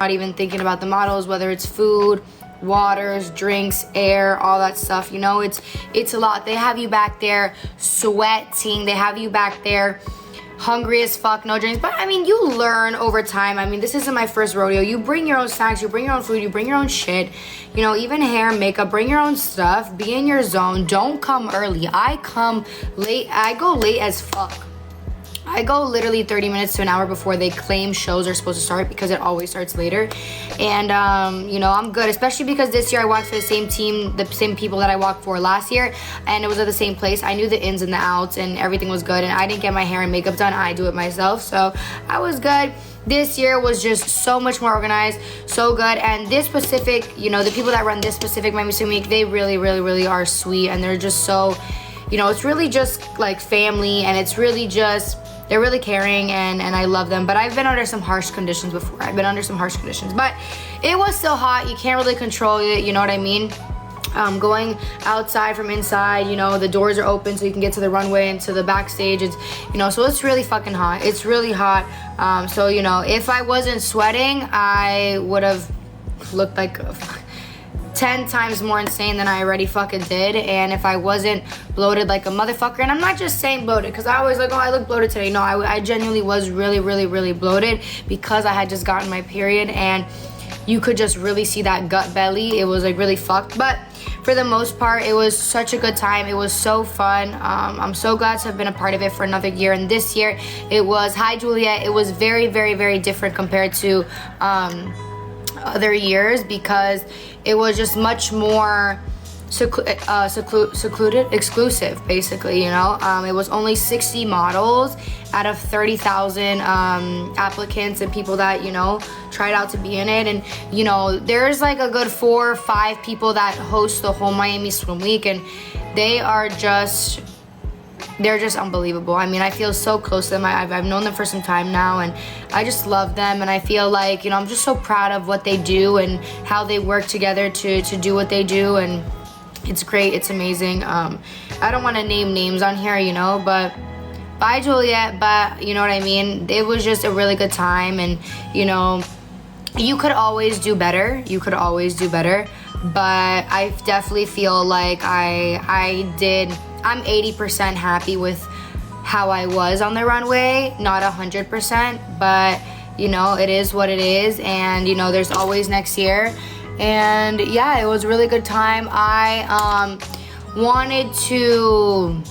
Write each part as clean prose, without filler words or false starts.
not even thinking about the models, whether it's food, waters, drinks, air, all that stuff. You know, it's a lot. They have you back there sweating. They have you back there hungry as fuck, no drinks. But I mean, you learn over time. I mean, this isn't my first rodeo. You bring your own snacks, you bring your own food, you bring your own shit. You know, even hair, makeup, bring your own stuff. Be in your zone. Don't come early. I come late. I go late as fuck. I go literally 30 minutes to an hour before they claim shows are supposed to start, because it always starts later. And you know, I'm good, especially because this year I walked for the same team, the same people that I walked for last year, and it was at the same place. I knew the ins and the outs and everything was good, and I didn't get my hair and makeup done. I do it myself, so I was good. This year was just so much more organized, so good. And this specific, you know, the people that run this specific Miami Swim Week, they really, really, really are sweet, and they're just so, you know, it's really just like family, and it's really just, they're really caring, and I love them. But I've been under some harsh conditions before. But it was still hot. You can't really control it, you know what I mean? Going outside from inside, you know, the doors are open so you can get to the runway and to the backstage. It's, you know, so it's really fucking hot. It's really hot. So, you know, if I wasn't sweating, I would have looked like 10 times more insane than I already fucking did. And if I wasn't bloated like a motherfucker, and I'm not just saying bloated because I always like, oh, I look bloated today. No, I genuinely was really, really, really bloated because I had just gotten my period, and you could just really see that gut belly. It was like really fucked. But for the most part, it was such a good time. It was so fun. I'm so glad to have been a part of it for another year. And this year it was, hi Juliet, it was very, very, very different compared to other years, because it was just much more secluded, exclusive, basically, you know. It was only 60 models out of 30,000 applicants and people that, you know, tried out to be in it. And, you know, there's like a good 4 or 5 people that host the whole Miami Swim Week, and they are just, they're just unbelievable. I mean, I feel so close to them. I've known them for some time now, and I just love them. And I feel like, you know, I'm just so proud of what they do and how they work together to do what they do. And it's great. It's amazing. I don't want to name names on here, you know, but bye Juliet, but you know what I mean? It was just a really good time. And, you know, you could always do better. You could always do better. But I definitely feel like I'm 80% happy with how I was on the runway, not 100%, but you know, it is what it is, and you know, there's always next year. And yeah, it was a really good time. I wanted to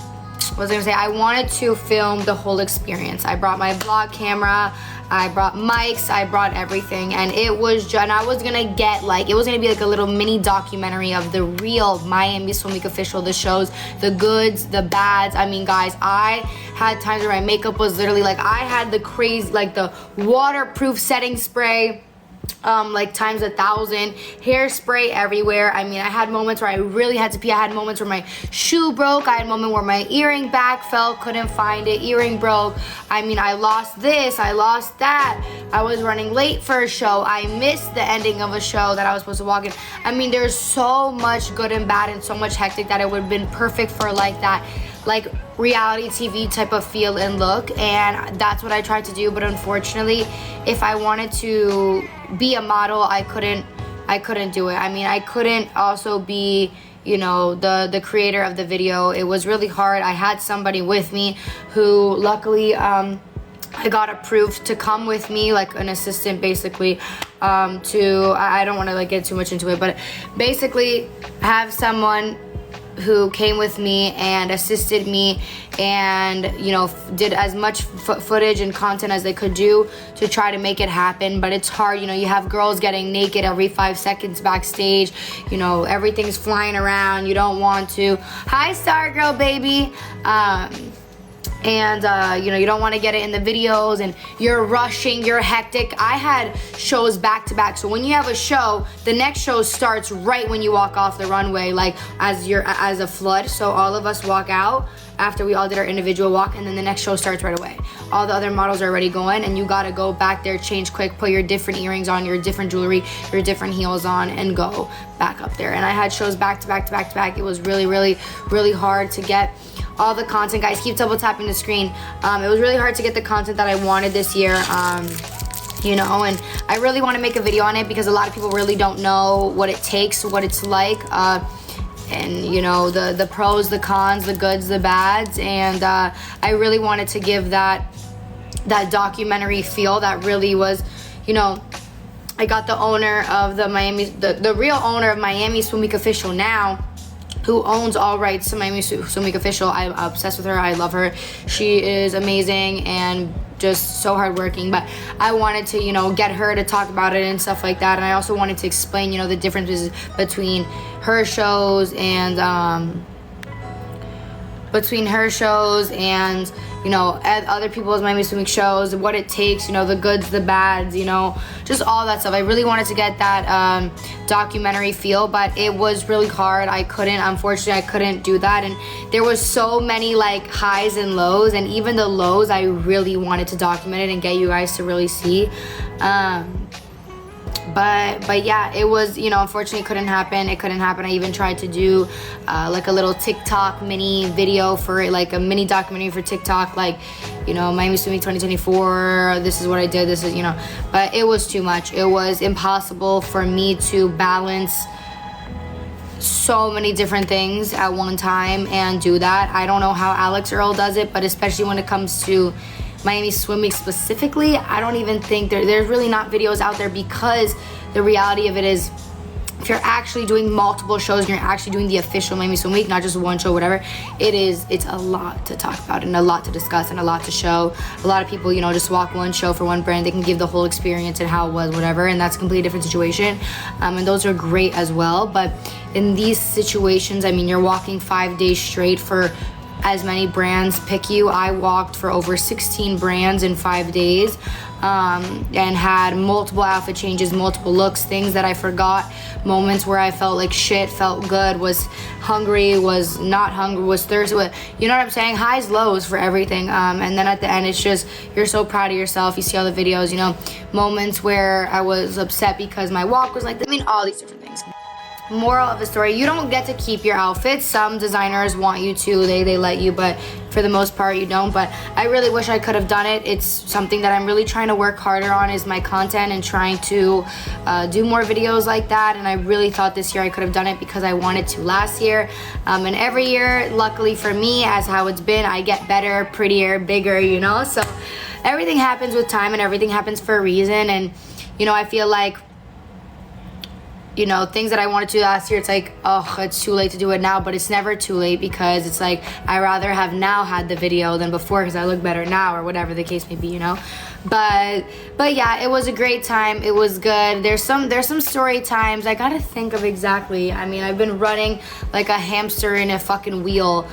film the whole experience. I brought my vlog camera, I brought mics, I brought everything, and it was just, and I was gonna get like, it was gonna be like a little mini documentary of the real Miami Swim Week official, the shows, the goods, the bads. I mean, guys, I had times where my makeup was literally like, I had the crazy, like the waterproof setting spray, like times 1,000, hairspray everywhere. I mean, I had moments where I really had to pee. I had moments where my shoe broke. I had a moment where my earring back fell, couldn't find it, earring broke. I mean, I lost this, I lost that. I was running late for a show. I missed the ending of a show that I was supposed to walk in. I mean, there's so much good and bad and so much hectic that it would have been perfect for like that, like reality TV type of feel and look, and that's what I tried to do. But unfortunately, if I wanted to be a model, I couldn't do it. I mean, I couldn't also be, you know, the creator of the video. It was really hard. I had somebody with me who luckily I got approved to come with me, like an assistant basically, I don't want to like get too much into it, but basically have someone who came with me and assisted me, and you know, did as much footage and content as they could do to try to make it happen. But it's hard, you know, you have girls getting naked every 5 seconds backstage, you know, everything's flying around, you don't want to. Hi Star Girl baby. And you know, you don't want to get it in the videos, and you're rushing, you're hectic. I had shows back to back, so when you have a show, the next show starts right when you walk off the runway, like as a flood. So all of us walk out after we all did our individual walk, and then the next show starts right away. All the other models are already going, and you gotta go back there, change quick, put your different earrings on, your different jewelry, your different heels on, and go back up there. And I had shows back to back to back to back. It was really, really, really hard to get all the content. Guys, keep double tapping the screen. It was really hard to get the content that I wanted this year. you know, and I really want to make a video on it because a lot of people really don't know what it takes, what it's like, and you know, the pros, the cons, the goods, the bads, and I really wanted to give that documentary feel that really was, you know, I got the owner of the real owner of Miami Swim Week Official now, who owns all rights to Miami Swim Week Official. I'm obsessed with her. I love her. She is amazing and just so hardworking. But I wanted to, you know, get her to talk about it and stuff like that. And I also wanted to explain, you know, the differences between her shows and you know, other people's Miami Swim Week shows, what it takes, you know, the goods, the bads, you know, just all that stuff. I really wanted to get that documentary feel, but it was really hard. Unfortunately, I couldn't do that. And there was so many like highs and lows, and even the lows, I really wanted to document it and get you guys to really see. But yeah, it was, you know, unfortunately it couldn't happen. I even tried to do like a little TikTok mini video for it, like a mini documentary for TikTok, like, you know, Miami Swim Week 2024, this is what I did, this is, you know, but it was too much. It was impossible for me to balance so many different things at one time and do that. I don't know how Alex Earl does it, but especially when it comes to Miami Swim Week specifically, I don't even think there's really not videos out there, because the reality of it is, if you're actually doing multiple shows and you're actually doing the official Miami Swim Week, not just one show, whatever, it's a lot to talk about and a lot to discuss and a lot to show. A lot of people, you know, just walk one show for one brand, they can give the whole experience and how it was, whatever, and that's a completely different situation. And those are great as well. But in these situations, I mean, you're walking 5 days straight for as many brands pick you. I walked for over 16 brands in 5 days, and had multiple outfit changes, multiple looks, things that I forgot, moments where I felt like shit, felt good, was hungry, was not hungry, was thirsty, you know what I'm saying? Highs, lows for everything. And then at the end, it's just, you're so proud of yourself. You see all the videos, you know, moments where I was upset because my walk was like, I mean, all these different things. Moral of the story, you don't get to keep your outfits. Some designers want you to, they let you, but for the most part you don't. But I really wish I could have done it. It's something that I'm really trying to work harder on, is my content, and trying to do more videos like that. And I really thought this year I could have done it, because I wanted to last year. And every year, luckily for me, as how it's been, I get better, prettier, bigger, you know. So everything happens with time and everything happens for a reason. And you know, I feel like, you know, things that I wanted to do last year, it's like, oh, it's too late to do it now. But it's never too late, because it's like, I rather have now had the video than before, because I look better now, or whatever the case may be, you know. But yeah, it was a great time. It was good. There's some story times. I gotta think of exactly. I mean, I've been running like a hamster in a fucking wheel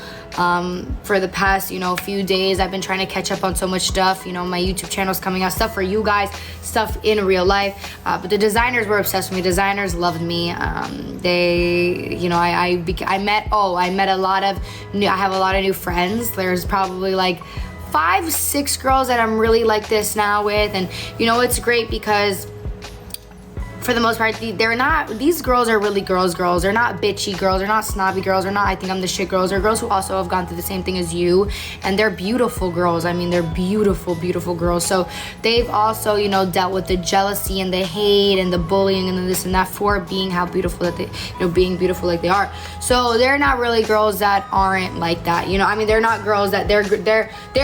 for the past, you know, few days. I've been trying to catch up on so much stuff. You know, my YouTube channel's coming out, stuff for you guys, stuff in real life. But the designers were obsessed with me. Designers loved me. They, you know, I met a lot of new, I have a lot of new friends. There's probably like 5, 6 girls that I'm really like this now with. And you know, it's great because for the most part, these girls are really girls. They're not bitchy girls. They're not snobby girls. They're not, I think I'm the shit girls. They're girls who also have gone through the same thing as you. And they're beautiful girls. I mean, they're beautiful, beautiful girls. So they've also, you know, dealt with the jealousy and the hate and the bullying and this and that for being how beautiful that they, you know, being beautiful like they are. So they're not really girls that aren't like that. You know, I mean, they're not girls that they're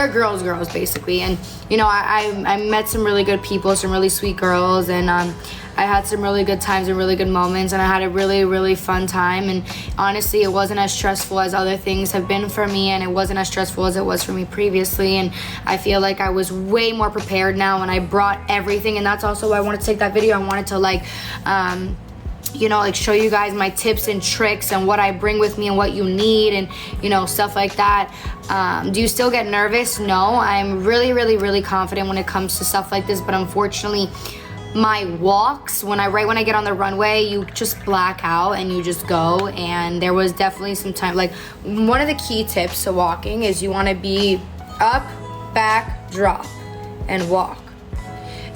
girls basically. And, you know, I met some really good people, some really sweet girls, and I had some really good times and really good moments, and I had a really, really fun time. And honestly, it wasn't as stressful as other things have been for me, and it wasn't as stressful as it was for me previously. And I feel like I was way more prepared now, and I brought everything. And that's also why I wanted to take that video. I wanted to like, you know, like show you guys my tips and tricks and what I bring with me and what you need, and you know, stuff like that. Do you still get nervous? No, I'm really, really, really confident when it comes to stuff like this, but unfortunately, my walks, right when I get on the runway, you just black out and you just go. And there was definitely some time, like one of the key tips to walking is you want to be up, back, drop, and walk.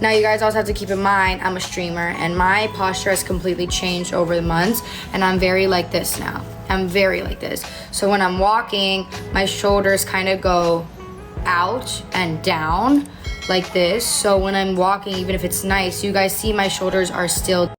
Now you guys also have to keep in mind, I'm a streamer and my posture has completely changed over the months, and I'm very like this now. I'm very like this. So when I'm walking, my shoulders kind of go out and down like this. So when I'm walking, even if it's nice, you guys see my shoulders are still